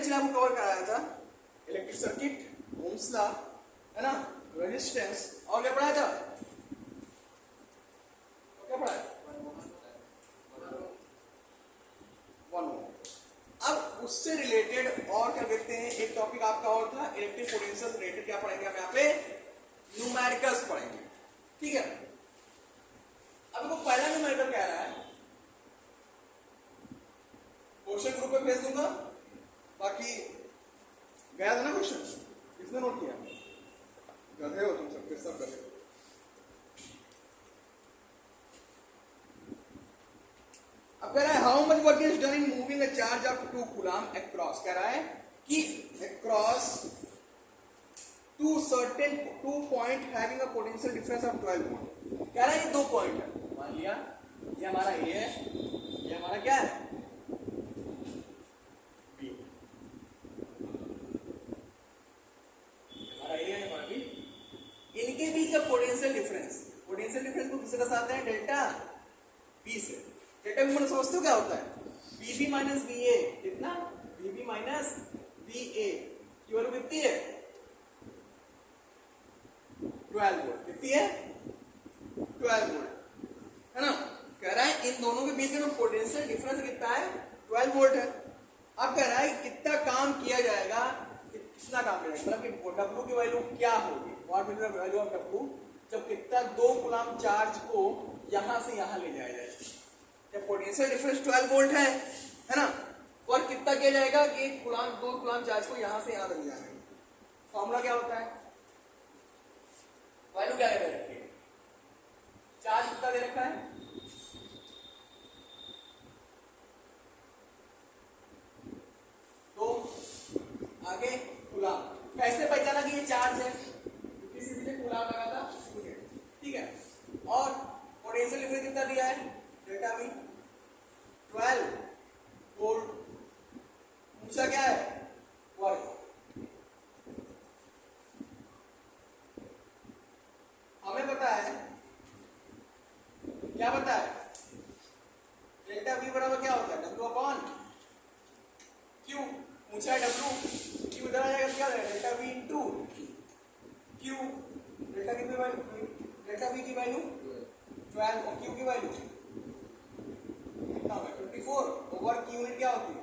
पिछले आपको कवर कराया था, इलेक्ट्रिक सर्किट, ओम्स लॉ, है ना, रेजिस्टेंस, और क्या पढ़ाया था, क्या पढ़ाया, 1 ओम। अब उससे रिलेटेड और क्या देखते हैं, एक टॉपिक आपका और था इलेक्ट्रिक पोटेंशियल रिलेटेड, क्या पढ़ेंगे हम यहाँ पे, न्यूमेरिकल्स पढ़ेंगे, ठीक है। अब वो पहला न्यूमेरिकल क्या रहा है, क्वेश्चन ग्रुप पे भेज दूंगा, बाकी गया था ना क्वेश्चन, किसने नोट किया, गधे हो तुम सब गधे हो। अब कह रहा है how much work is done in moving a charge of 2 coulomb across, कह रहा है कि across to certain 2 point having a potential difference of 12 volt. कह रहा है ये 2 पॉइंट है, मान लिया ये हमारा ए है, ये हमारा क्या है बी, हमारा ए है, हमारा बी, इनके बीच का पोटेंशियल डिफरेंस को किससे दर्शाते हैं, डेल्टा बी से। डेल्टा बी समझते हो क्या होता है, बीबी माइनस बी ए, कितना, बीबी माइनस बी ए की वैल्यू कितनी है 12 वोल्ट, कितनी है 12 वोल्ट, है ना। कह रहा है इन दोनों के बीच में पोटेंशियल डिफरेंस कितना है 12 वोल्ट है। अब कह रहा है कितना काम किया जाएगा, कितना काम किया जाएगा, मतलब कि डब्ल्यू की वैल्यू क्या होगी, what will be the value of W, जब कितना 2 कूलम चार्ज को यहां से यहां ले जाया जाए, जब पोटेंशियल डिफरेंस 12 वोल्ट है ना, और कितना किया जाएगा कि 2 कूलम चार्ज को यहां से यहां तक ले जाना है। फॉर्मूला क्या होता है, वैल्यू क्या दे रखी है, चार्ज कितना दे रखा है, तो आगे कूलम, कैसे पहचाना कि ये चार्ज है, किसी से कूलम लगा था, ठीक है। और पोटेंशियल डिफरेंस कितना दिया है, डेल्टा वी 12 वोल्ट, पूछा क्या है वर्क, हमें पता है, क्या पता है, डेल्टा वी बराबर क्या होता है, डब्ल्यू अपॉन क्यू, पूछा है डब्ल्यू, क्यू इधर आ जाएगा, क्या है delta we into Q, delta we की वैल्यू 12 और क्यू की वैल्यू कितना होगा 24, ओवर की यूनिट क्या होती है,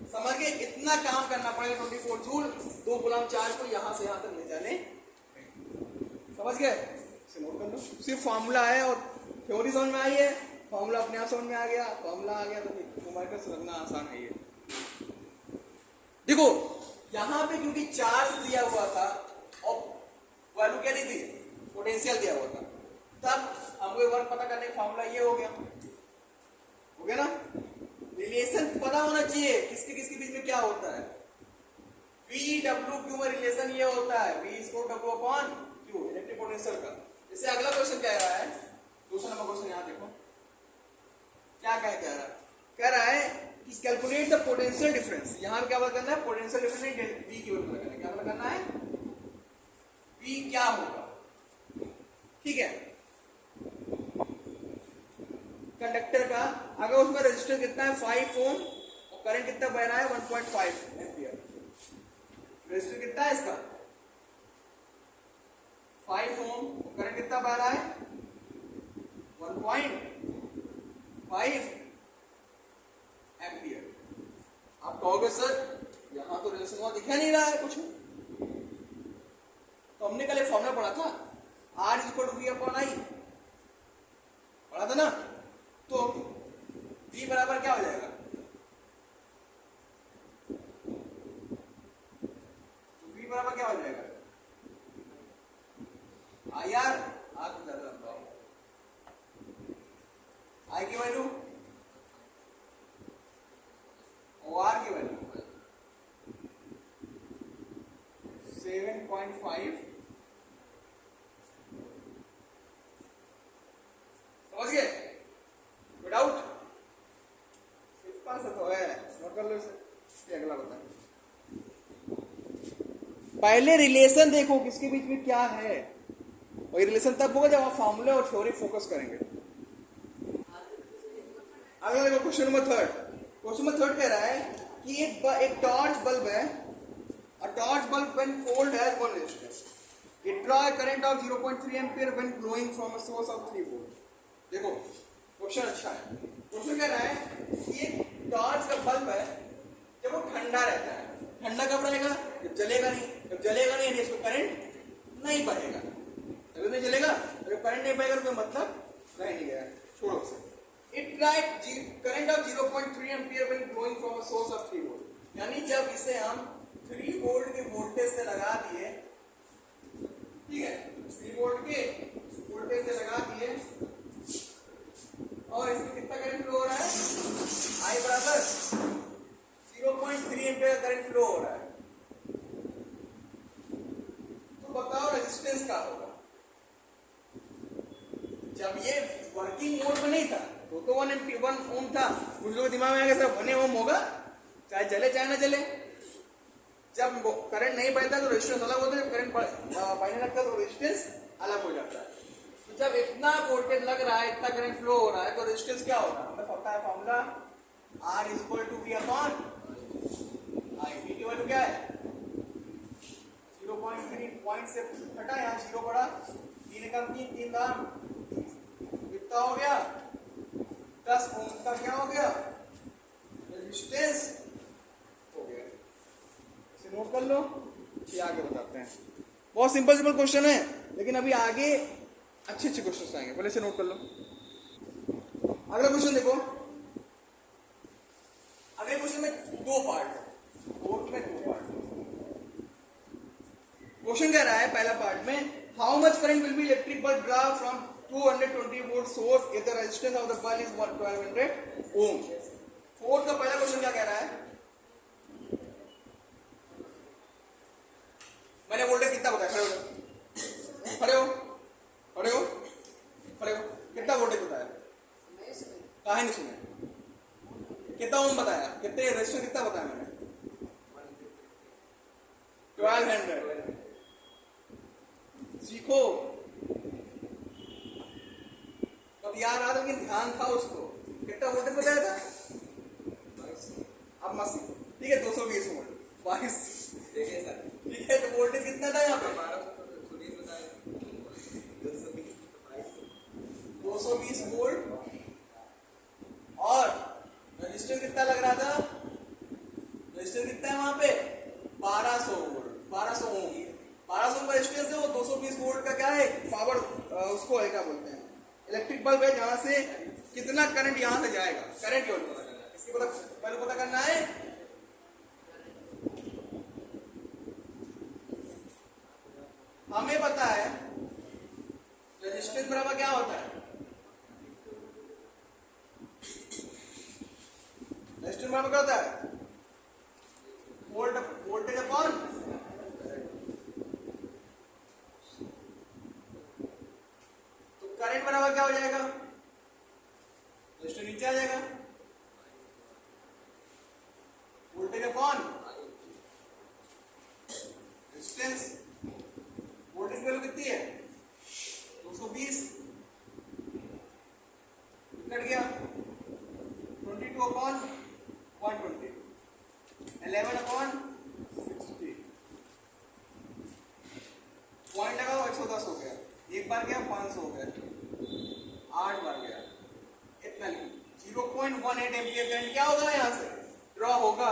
समझ गए, इतना काम करना पड़ेगा 24 जूल 2 कूलम चार्ज को यहां से यहां तक ले जाने, समझ गए, इसे नोट कर लो, सिर्फ फॉर्मूला है और थ्योरी समझ में आई है, फॉर्मूला अपने आप समझ में आ गया, फॉर्मूला आ गया तो न्यूमेरिकल समझना आसान है ये। देखो यहां पे क्योंकि चार्ज दिया हुआ था और वैल्यू क्या दी थी, पोटेंशियल दिया हुआ था, तब हमको वर्क पता करने का फॉर्मूला ये हो गया ना, रिलेशन पता होना चाहिए किसके किसके बीच में क्या होता है, V W Q में रिलेशन ये होता है, V is equal to W upon Q, electric potential का। जैसे अगला क्वेश्चन कह रहा है, दूसरा नंबर क्वेश्चन यहां देखो क्या कह रहा है कि कैलकुलेट द पोटेंशियल डिफरेंस, यहां क्या पता करना है, पोटेंशियल डिफरेंस V की वैल्यू पता करना है, क्या पता करना है, V क्या होगा, ठीक है। कंडक्टर का अगर उसमें रेजिस्टेंस कितना है 5 ओम और करंट कितना बह रहा है 1.5 एम्पियर, रेजिस्टेंस कितना है इसका 5 ओम और करंट कितना बह रहा है 1.5 एम्पियर। आप कहोगे सर यहां तो रेजिस्टेंस वहां दिखा नहीं रहा है कुछ, तो हमने कल एक फॉर्मूला पढ़ा था R equal to V upon I, पढ़ा था ना, तो V बराबर क्या हो जाएगा, तो V बराबर क्या हो जाएगा IR, I की वैल्यू और R की वैल्यू 7.5, समझ गए, विदाउट सिंपल सा तो है, नोट कर लो इसे। अगला बता, पहले रिलेशन देखो किसके बीच में क्या है, वही रिलेशन तब होगा जब आप फॉर्मूले और थ्योरी फोकस करेंगे। अगला देखो question number 3, question number third कह रहा है कि एक टॉर्च बल्ब है, a torch bulb when cold has one resistance, it draw a current of 0.3 ampere when flowing from a source of 3 volt. देखो क्वेश्चन अच्छा है। क्वेश्चन कह रहा है कि एक टॉर्च का बल्ब है, जब वो ठंडा रहता है, ठंडा कब रहेगा? जब जलेगा नहीं। जब जलेगा नहीं इसको करंट नहीं बहेगा, तभी नहीं जलेगा। जब करंट नहीं बहेगा तो मतलब रह नहीं गया, छोड़ो उसे। It drive current of 0.3 ampere when flowing from a source of 3 volt. यानी जब इसे हम 3 वोल्ट के वोल्टेज से लगा दिए, ठीक है, 3 वोल्ट के वोल्टेज से लगा दिए और इसमें कितना करंट फ्लो हो रहा है? I बराबर 0.3 एम्पियर करंट फ्लो हो रहा है। तो बताओ रेजिस्टेंस क्या होगा? जब ये वर्किंग मोड में नहीं था तो 1 ओम था। कुछ लोग दिमाग में आ गया सर 1 ओम होगा, चाहे जले चाहे ना जले। जब करंट नहीं बहता तो रेजिस्टेंस अलग होता है, जब करंट बहने लगता है तो रेजिस्टेंस अलग हो जाता है। तो जब इतना वोल्टेज लग रहा है, इतना करंट फ्लो हो रहा है, तो रेजिस्टेंस क्या होगा? हमें पता है formula R equal to V upon I। V की वैल्यू क्या है? 0.3 पॉइंट से हटा, यहाँ 0 पड़ा, 3 कम 3 दाम कितना हो गया? 10 ओम का क्या हो गया? रेजिस्टेंस हो गया। इसे नोट कर लो, ये आगे बताते हैं। बहुत सिंपल क्वेश्चन है, लेकिन अभी आगे अच्छे क्वेश्चन आएंगे, पहले इसे नोट कर लो। अगला क्वेश्चन देखो। अगले क्वेश्चन में 2 पार्ट है, कोर्ट में 2 पार्ट। क्वेश्चन कह रहा है पहला पार्ट में, how much current will be electric bulb draw from 220 volt source if the resistance of the bulb is 1200 ohm. Fourth का पहला क्वेश्चन क्या कह रहा है? मैंने वोल्टेज कितना बताया? खड़े हो, खड़े हो, खड़े हो। कितना वोल्टेज बताया? काहे नहीं सुने? कितना ओम बताया? कितने रेजिस्टेंस कितना बताया मैंने? 1200। सीखो, अब याद आ, लेकिन ध्यान था उसको। कितना वोल्टेज बताया था? अब मत सीखो, ठीक है। 220 वोल्ट 22, ठीक है। तो वोल्टेज कितना था यहाँ पे? 220 वोल्ट। और रजिस्टर कितना लग रहा था? रजिस्टर कितना है वहां पे? 1200 वोल्ट, 1200 ओम। 1200 का रजिस्टेंस है, वो 220 वोल्ट का क्या है? पावर, उसको है क्या बोलते हैं? इलेक्ट्रिक बल्ब है, जहां से कितना करंट यहां से जाएगा, करंट केवल पता करना है। इसकी पहले पता करना है। हमें पता है रेजिस्टेंस बराबर क्या होता है? रेजिस्टेंस बराबर क्या होता है? वोल्टेज अपॉन तो करंट बराबर क्या हो जाएगा? रेजिस्टेंस नीचे आ जाएगा, वोल्टेज अपॉन रेजिस्टेंस। वोल्टेज की वैल्यू कितनी है? 220, कट गया 22 अपॉन 120, 11 अपॉन 60। पॉइंट लगाओ, 110 हो गया। एक बार गया 500 हो गया, 8 बार गया, इतना लिखो। 0.18 एम्पियर करंट क्या होगा? यहां से ड्रॉ होगा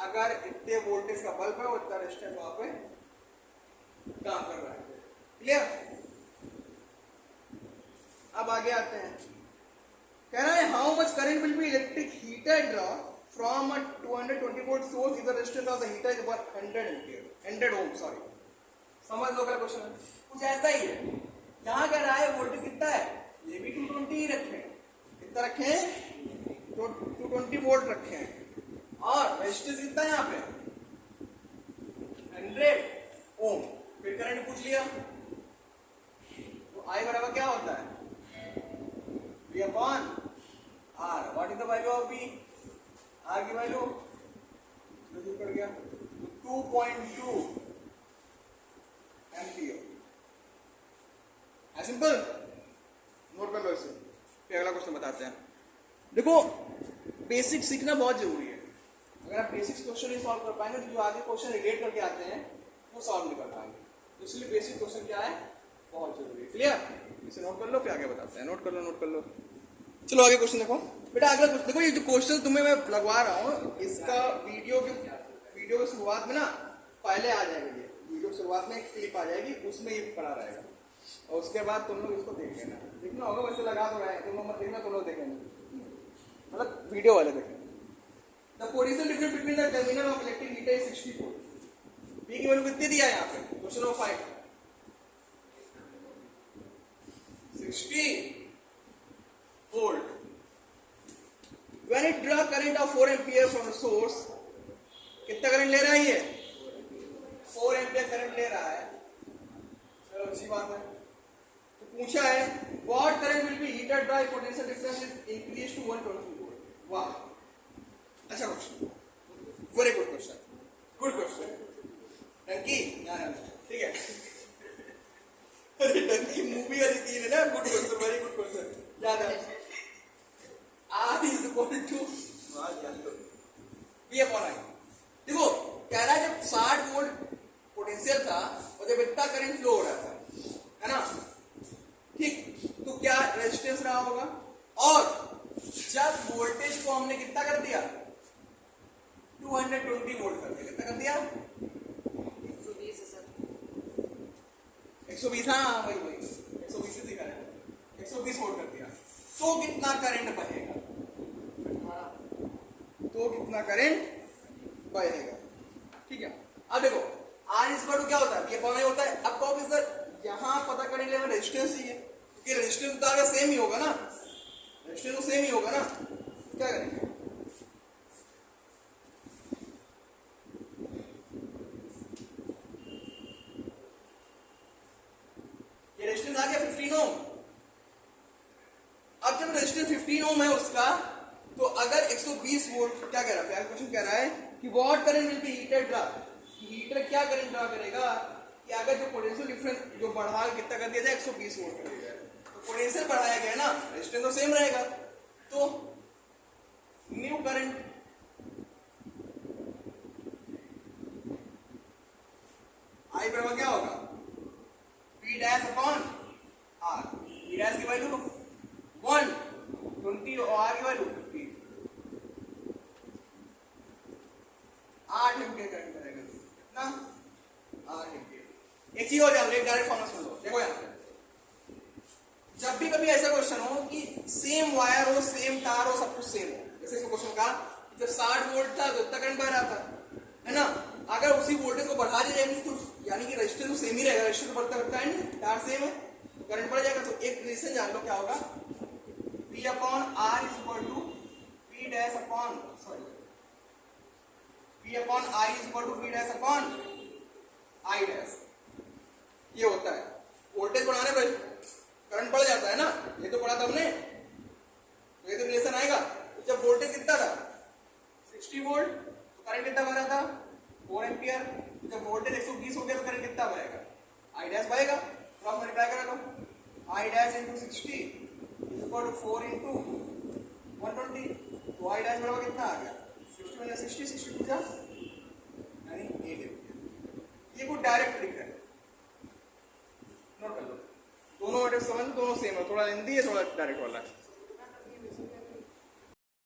अगर इतने वोल्टेज का बल्ब है और इतना रेजिस्टेंस वहां पे काम कर रहा है। क्लियर? अब आगे आते हैं। कह रहा है how much current will be electric heater draw from a 220 volt source if the resistance of the heater is 100 ampere, 100 ohm, sorry. समझ लो, अगला क्वेश्चन कुछ ऐसा ही है। यहां कह रहा है वोल्टेज कितना है? ये भी 220 ही रखे हैं। कितना रखे हैं? 220 वोल्ट रखे हैं। और रेजिस्टेंस कितना है यहाँ पे? 100 ओम। फिर करंट पूछ लिया, तो I बराबर क्या होता है? V upon R। What is the value of V? R की वैल्यू कर गया 2.2 एम्पियर। है सिंपल, नोट कर लो इसे। फिर अगला क्वेश्चन बताते हैं। देखो बेसिक सीखना बहुत जरूरी है। अगर आप बेसिक्स क्वेश्चन नहीं सॉल्व कर पाएंगे तो जो आगे क्वेश्चन रिलेट करके आते हैं वो सॉल्व नहीं कर पाएंगे। तो इसलिए बेसिक क्वेश्चन क्या है, बहुत जरूरी है। क्लियर? इसे नोट कर लो, फिर आगे बताते हैं। नोट कर लो, नोट कर लो। चलो आगे क्वेश्चन देखो बेटा। अगला क्वेश्चन देखो, ये जो क्वेश्चन तुम्हें मैं लगवा रहा हूँ इसका वीडियो की शुरुआत में ना पहले आ जाएगा। ये वीडियो की शुरुआत में एक क्लिप आ जाएगी, उसमें ये पढ़ा रहेगा और उसके बाद तुम लोग इसको देख लेना। देखना होगा, वैसे लगा तो रहे हैं, तुम लोग मत देखना, तुम लोग देखेंगे, मतलब वीडियो वाले देखेंगे। The potential difference between the terminal of electric heater is 60 volt. P की वैल्यू कितनी दिया है यहाँ पे? Question number 5 60 volt. When it draw current of 4 ampere from the source, कितना करंट ले रहा है ये? 4 एम्पियर करंट ले रहा है। चलो अच्छी बात है। तो पूछा है what current will be heater draw if potential difference is increased to 120 volt. वाह, अच्छा question, very good question, good question. टंकी ठीक है, अरे टंकी मूवी वाली सीन है ना। Good question, very good question, याद है। R is equal to V upon I। देखो कह रहा है जब 60 वोल्ट पोटेंशियल था और जब इतना करंट फ्लो हो रहा था, है ना, ठीक, तो क्या रेजिस्टेंस रहा होगा। और जब वोल्टेज को हमने कितना कर दिया, 220 वोल्ट कर दिया। कितना कर दिया? 120। हाँ वही 120 से दिखा है, 120 वोल्ट कर दिया। तो कितना करंट बहेगा, तो कितना करंट बहेगा, ठीक है। अब देखो R इस पर क्या होता है, ये पॉइंट होता है। अब कहोगे सर यहाँ पता करने के लिए हमें रेजिस्टेंस चाहिए, क्योंकि रेजिस्टेंस तो सेम ही होगा ना, रेजिस्टेंस तो सेम ही होगा ना। क्या करेंगे, ये रेजिस्टेंस आ गया 15 ओम। अब जब रेजिस्टेंस 15 ओम है उसका, तो अगर 120 वोल्ट, क्या कह रहा है क्वेश्चन, कह रहा है कि what current will B heater draw, heater क्या करंट ड्रा करेगा कि अगर जो पोटेंशियल डिफरेंस जो बढ़ा कितना कर दिया जाए, 120 वोल्ट कर दिया जाए, तो पोटेंशियल बढ़ाया गया ना, रेजिस्टेंस तो सेम रहेगा। तो न्यू करंट I बराबर क्या होगा, P dash upon R। P dash की वैल्यू 120 और R की वैल्यू 50। 8 एम्पीयर करंट करेगा कितना, 8 एम्पीयर। एक चीज हो जाए, एक डायरेक्ट फॉर्मूला सुन लो। देखो यहाँ जब भी कभी ऐसा क्वेश्चन हो कि सेम वायर हो, सेम तार हो, सब कुछ सेम हो, जैसे इसको क्वेश्चन कहा जब 60 वोल्ट था तो इतना करंट बह रहा था, है ना, अगर उसी वोल्टेज को बढ़ा दी जाएगी तो यानी कि रेजिस्टेंस सेम ही रहेगा, रेजिस्टेंस बढ़ता बढ़ता है नहीं, तार सेम है, करंट बढ़ जाएगा। तो एक रिलेशन जान लो क्या होगा, P upon R is equal to P dash upon P upon I is equal to P dash upon I dash. ये होता है वोल्टेज बढ़ाने पर करंट बढ़ जाता है ना, ये तो पढ़ा था हमने, तो ये तो रिलेशन आएगा। तो जब वोल्टेज कितना था 60 वोल्ट, तो करंट कितना बह रहा था 4 एम्पियर। जब वोल्टेज 120 हो गया तो करंट कितना बहेगा, I डैश बहेगा। क्रॉस मल्टीप्लाई करा लो, I dash into 60 equal to 4 into 120, तो I डैश बराबर कितना आ गया, 60 में 60, 62 जा यानी 8 एम्पियर। ये कुछ डायरेक्ट ट्रिक है, नोट कर लो। दोनों मैटर समझ, दोनों सेम है, थोड़ा लेंदी है, थोड़ा डायरेक्ट वाला है।